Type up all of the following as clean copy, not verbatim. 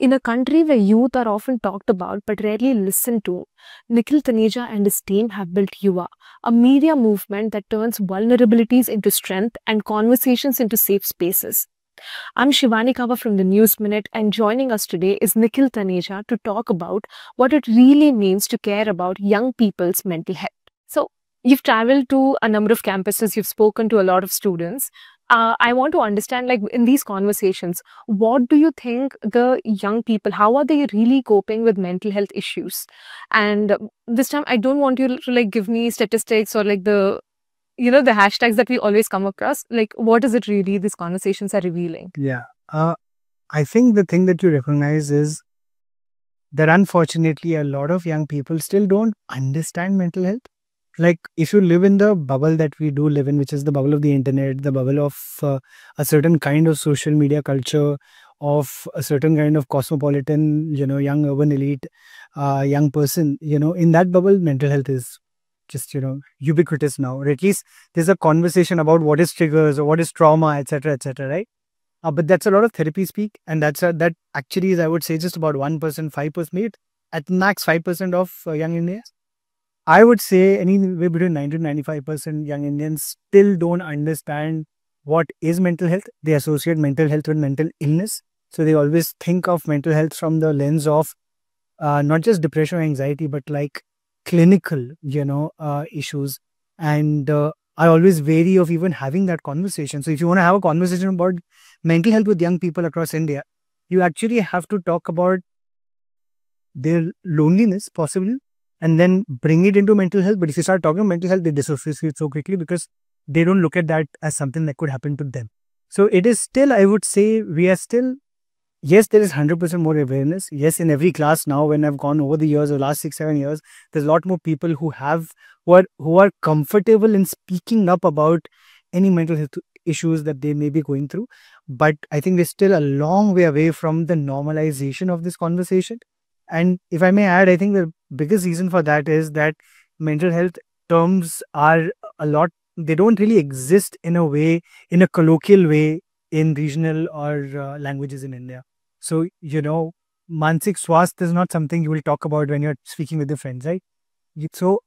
In a country where youth are often talked about but rarely listened to, Nikhil Taneja and his team have built Yuva, a media movement that turns vulnerabilities into strength and conversations into safe spaces. I'm Shivani Kava from the News Minute, and joining us today is Nikhil Taneja to talk about what it really means to care about young people's mental health. So, you've traveled to a number of campuses, you've spoken to a lot of students. I want to understand, like in these conversations, what do you think the young people, how are they really coping with mental health issues? And this time, I don't want you to like give me statistics or like the hashtags that we always come across. Like, what is it really these conversations are revealing? Yeah. I think the thing that you recognize is that unfortunately a lot of young people still don't understand mental health. Like if you live in the bubble that we do live in, which is the bubble of the internet, the bubble of a certain kind of social media culture, of a certain kind of cosmopolitan, young urban elite, young person, in that bubble, mental health is just, ubiquitous now. Or at least there's a conversation about what is triggers or what is trauma, etc., right? But that's a lot of therapy speak, and that actually is, I would say, just about 1%, 5%, maybe at max 5% of young Indians. I would say anywhere between 90 to 95% young Indians still don't understand what is mental health. They associate mental health with mental illness. So they always think of mental health from the lens of not just depression or anxiety, but like clinical, issues. And I always wary of even having that conversation. So if you want to have a conversation about mental health with young people across India, you actually have to talk about their loneliness, possibly, and then bring it into mental health. But if you start talking mental health, they dissociate so quickly because they don't look at that as something that could happen to them. So it is still, I would say, we are still, yes, there is 100% more awareness. Yes, in every class now, when I've gone over the years, or last 6-7 years, there's a lot more people who are comfortable in speaking up about any mental health issues that they may be going through. But I think we're still a long way away from the normalization of this conversation. And if I may add, I think the biggest reason for that is that mental health terms are they don't really exist in a colloquial way in regional or languages in India. So, Mansik Swasth is not something you will talk about when you're speaking with your friends, right? So,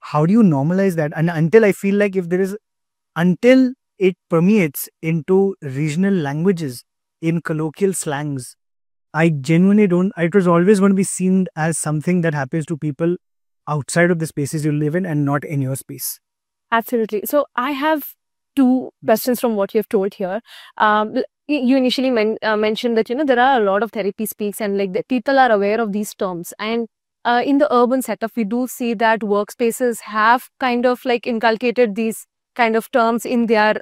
how do you normalize that? And until it permeates into regional languages in colloquial slangs, I genuinely don't, it was always going to be seen as something that happens to people outside of the spaces you live in and not in your space. Absolutely. So I have two questions from what you have told here. You initially mentioned that, there are a lot of therapy speaks and like the people are aware of these terms. And in the urban setup, we do see that workspaces have kind of like inculcated these kind of terms in their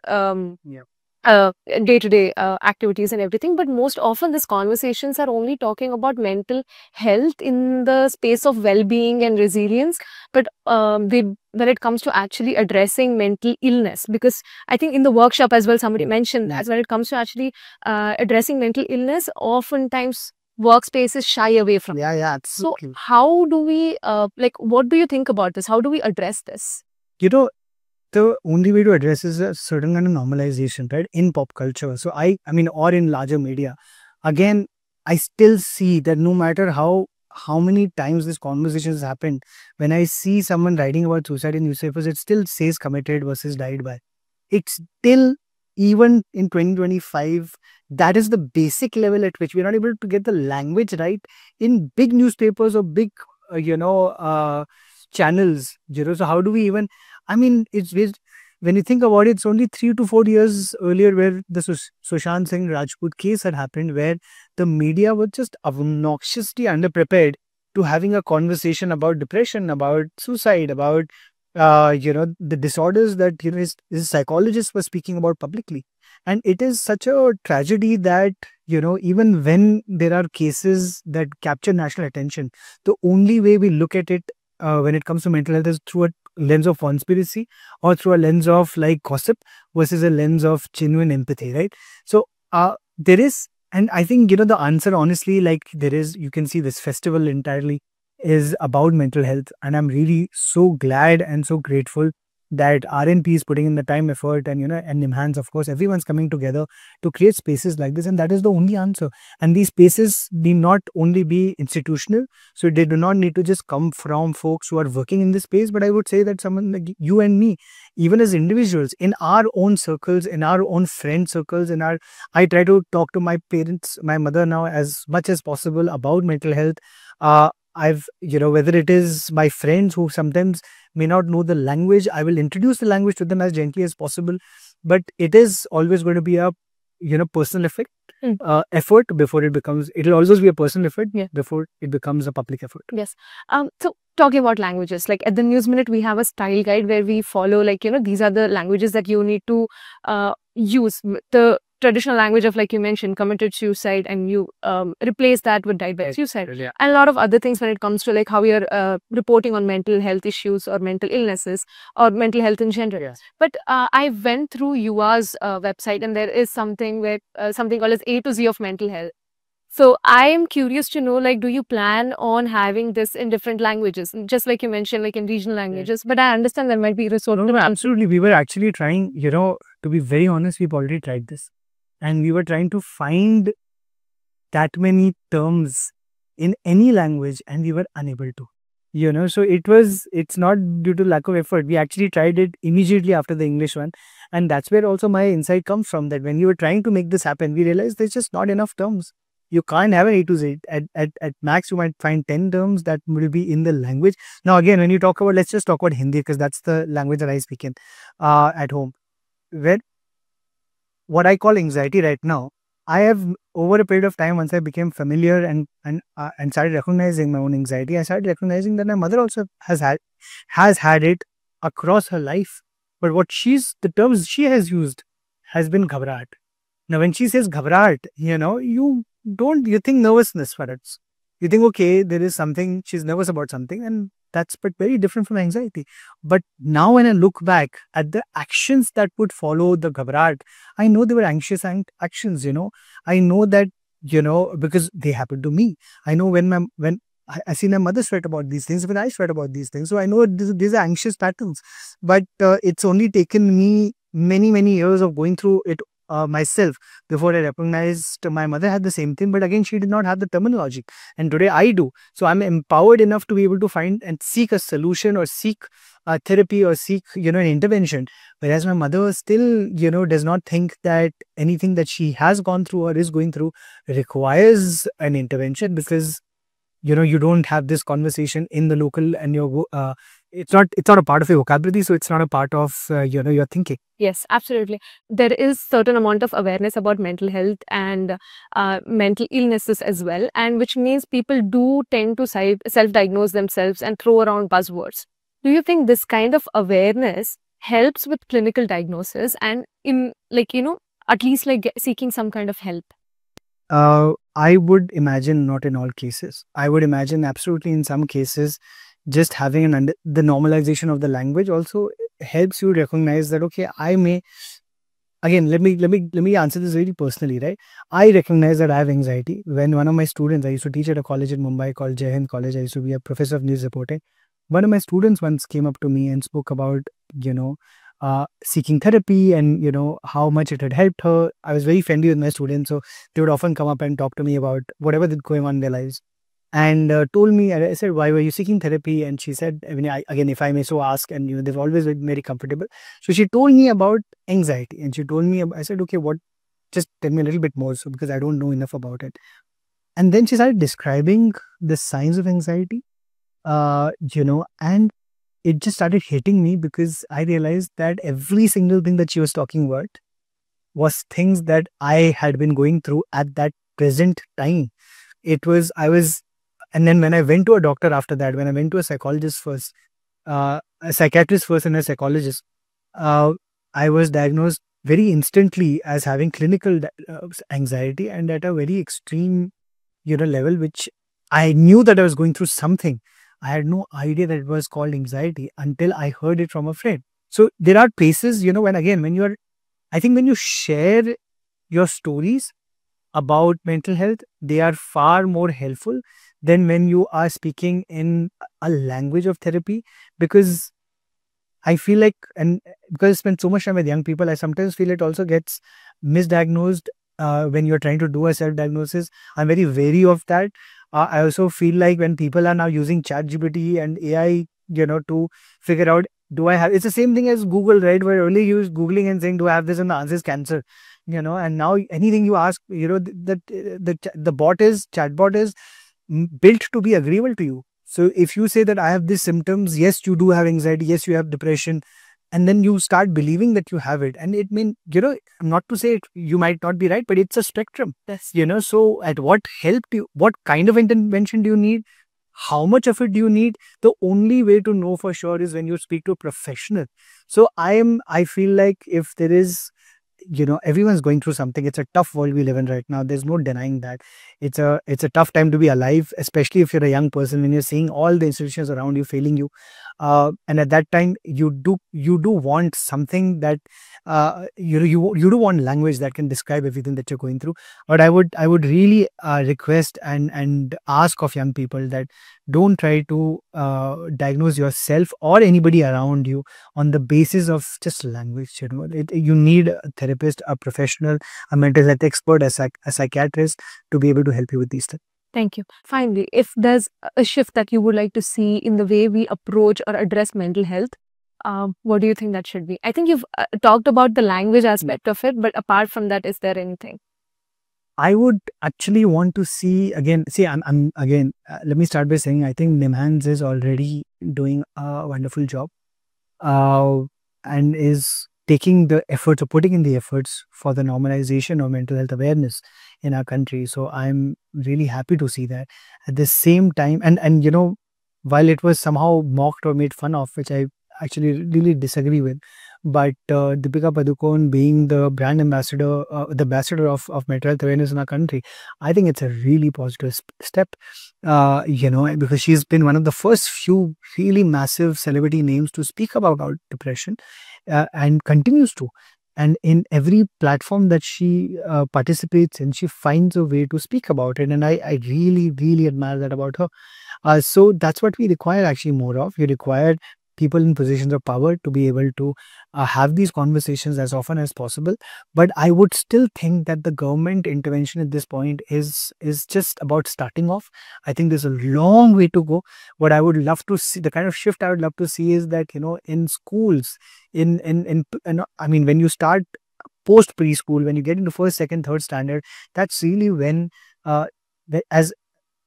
day-to-day activities and everything, but most often these conversations are only talking about mental health in the space of well-being and resilience, but when it comes to actually addressing mental illness, because I think in the workshop as well somebody mentioned that when it comes to actually addressing mental illness, oftentimes workspaces shy away from absolutely. So how do we what do you think about this? How do we address this? The only way to address is a certain kind of normalization, right, in pop culture. So or in larger media. Again, I still see that no matter how many times this conversation has happened, when I see someone writing about suicide in newspapers, it still says committed versus died by. It's still, even in 2025, that is the basic level at which we're not able to get the language right in big newspapers or big, channels. So how do we even, when you think about it, it's only 3 to 4 years earlier where the Sushant Singh Rajput case had happened, where the media was just obnoxiously underprepared to having a conversation about depression, about suicide, about the disorders that his psychologist was speaking about publicly. And it is such a tragedy that even when there are cases that capture national attention, the only way we look at it when it comes to mental health is through a lens of conspiracy or through a lens of like gossip versus a lens of genuine empathy, right? So there is, and I think the answer, honestly, like you can see this festival entirely is about mental health, and I'm really so glad and so grateful that RNP is putting in the time, effort, and and Nimhans, of course, everyone's coming together to create spaces like this, and that is the only answer. And these spaces need not only be institutional, so they do not need to just come from folks who are working in this space, but I would say that someone like you and me, even as individuals, in our own circles, in our own friend circles, I try to talk to my parents, my mother now, as much as possible about mental health. I've, whether it is my friends who sometimes may not know the language, I will introduce the language to them as gently as possible. But it is always going to be a, personal effect, effort before it'll always be a personal effort before it becomes a public effort. Yes. So talking about languages, like at the News Minute, we have a style guide where we follow, like, these are the languages that you need to use. The traditional language of, like you mentioned, committed suicide, and you replace that with died by suicide. Yeah. And a lot of other things when it comes to like how we are reporting on mental health issues or mental illnesses or mental health in general. Yes. But I went through UA's website, and there is something where something called as A to Z of mental health. So I am curious to know, like, do you plan on having this in different languages, just like you mentioned, like in regional languages? But I understand there might be resources. No, absolutely. We were actually trying, to be very honest, we've already tried this. And we were trying to find that many terms in any language, and we were unable to. So it's not due to lack of effort. We actually tried it immediately after the English one. And that's where also my insight comes from, that when you were trying to make this happen, we realized there's just not enough terms. You can't have an A to Z. At max, you might find 10 terms that will be in the language. Now, again, when you talk about, let's just talk about Hindi, because that's the language that I speak in at home. Where what I call anxiety right now, I have, over a period of time, once I became familiar and started recognizing my own anxiety, I started recognizing that my mother also has had it across her life. But the terms she has used has been ghabrat. Now, when she says ghabrat, you think nervousness for it. You think, okay, there is something, she's nervous about something, and that's but very different from anxiety. But now when I look back at the actions that would follow the ghabrat, I know they were anxious actions, I know that, because they happened to me. I know when I see my mother sweat about these things, when I sweat about these things. So I know these are anxious patterns. But it's only taken me many, many years of going through it myself before I recognized my mother had the same thing. But again, she did not have the terminology, and today I do. So I'm empowered enough to be able to find and seek a solution, or seek therapy, or seek an intervention. Whereas my mother still does not think that anything that she has gone through or is going through requires an intervention, because you don't have this conversation in the local, and it's not a part of your vocabulary, so it's not a part of your thinking. Yes, absolutely. There is certain amount of awareness about mental health and mental illnesses as well, and which means people do tend to self-diagnose themselves and throw around buzzwords. Do you think this kind of awareness helps with clinical diagnosis and in, like, at least like seeking some kind of help? I would imagine not in all cases. I would imagine absolutely in some cases, just having the normalization of the language also helps you recognize that, okay, I may, again, let me answer this very personally, right? I recognize that I have anxiety when one of my students, I used to teach at a college in Mumbai called Jai Hind College. I used to be a professor of news reporting. One of my students once came up to me and spoke about, seeking therapy, and how much it had helped her. I was very friendly with my students, so they would often come up and talk to me about whatever is going on in their lives. And told me, I said, why were you seeking therapy? And she said, again, if I may so ask, and they've always been very comfortable. So she told me about anxiety, and she told me, I said, okay, what? Just tell me a little bit more, so because I don't know enough about it. And then she started describing the signs of anxiety, and it just started hitting me, because I realized that every single thing that she was talking about was things that I had been going through at that present time. And then when I went to a doctor after that, when I went to a psychologist first, a psychiatrist first, and a psychologist, I was diagnosed very instantly as having clinical anxiety, and at a very extreme, level, which I knew that I was going through something. I had no idea that it was called anxiety until I heard it from a friend. So there are places, I think when you share your stories about mental health, they are far more helpful than when you are speaking in a language of therapy. Because I feel like, and because I spend so much time with young people, I sometimes feel it also gets misdiagnosed when you're trying to do a self-diagnosis. I'm very wary of that. I also feel like when people are now using ChatGPT and AI, to figure out, do I have, it's the same thing as Google, right? Where earlier you was Googling and saying, do I have this? And the answer is cancer, and now anything you ask, the chatbot is built to be agreeable to you. So if you say that I have these symptoms, yes, you do have anxiety, yes, you have depression, and then you start believing that you have it. And it mean, not to say it, you might not be right, but it's a spectrum. Yes. So at what help do you, what kind of intervention do you need? How much of it do you need? The only way to know for sure is when you speak to a professional. So I feel like if there is, everyone's going through something. It's a tough world we live in right now. There's no denying that. It's a tough time to be alive, especially if you're a young person, when you're seeing all the institutions around you failing you. And at that time, you do want something that you do want language that can describe everything that you're going through. But I would really request and ask of young people that don't try to diagnose yourself or anybody around you on the basis of just language. You need a therapist, a professional, a mental health expert, a psychiatrist to be able to help you with these things. Thank you. Finally, if there's a shift that you would like to see in the way we approach or address mental health, what do you think that should be? I think you've talked about the language aspect of it, but apart from that, is there anything? I would actually want to see again. See, I'm again. Let me start by saying I think Nimhans is already doing a wonderful job, uh, and is taking the efforts or putting in the efforts for the normalization of mental health awareness in our country. So I'm really happy to see that. At the same time, and while it was somehow mocked or made fun of, which I actually really disagree with, but Deepika Padukone being the brand ambassador, the ambassador of mental health awareness in our country, I think it's a really positive step. Because she's been one of the first few really massive celebrity names to speak about depression, and continues to. And in every platform that she participates in, she finds a way to speak about it. And I really, really admire that about her. So that's what we require actually more of. We require people in positions of power to be able to have these conversations as often as possible. But I would still think that the government intervention at this point is just about starting off. I think there's a long way to go. What I would love to see, the kind of shift I would love to see, is that in schools, I mean, when you start post preschool, when you get into first, second, third standard, that's really when as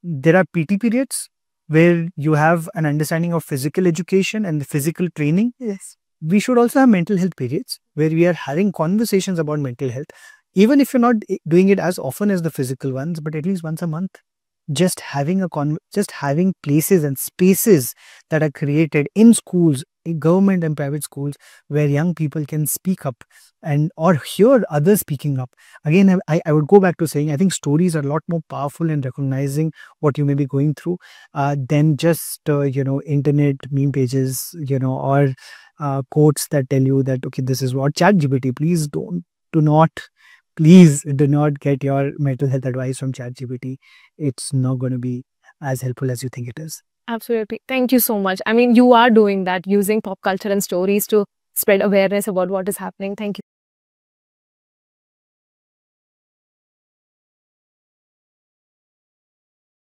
there are PT periods where you have an understanding of physical education and the physical training. Yes. We should also have mental health periods where we are having conversations about mental health, even if you're not doing it as often as the physical ones, but at least once a month. Just having just having places and spaces that are created in schools, in government and private schools, where young people can speak up and or hear others speaking up. Again, I would go back to saying I think stories are a lot more powerful in recognizing what you may be going through than just internet meme pages, or quotes that tell you that, okay, this is what ChatGPT. Please do not get your mental health advice from ChatGPT. It's not going to be as helpful as you think it is. Absolutely. Thank you so much. I mean, you are doing that using pop culture and stories to spread awareness about what is happening. Thank you.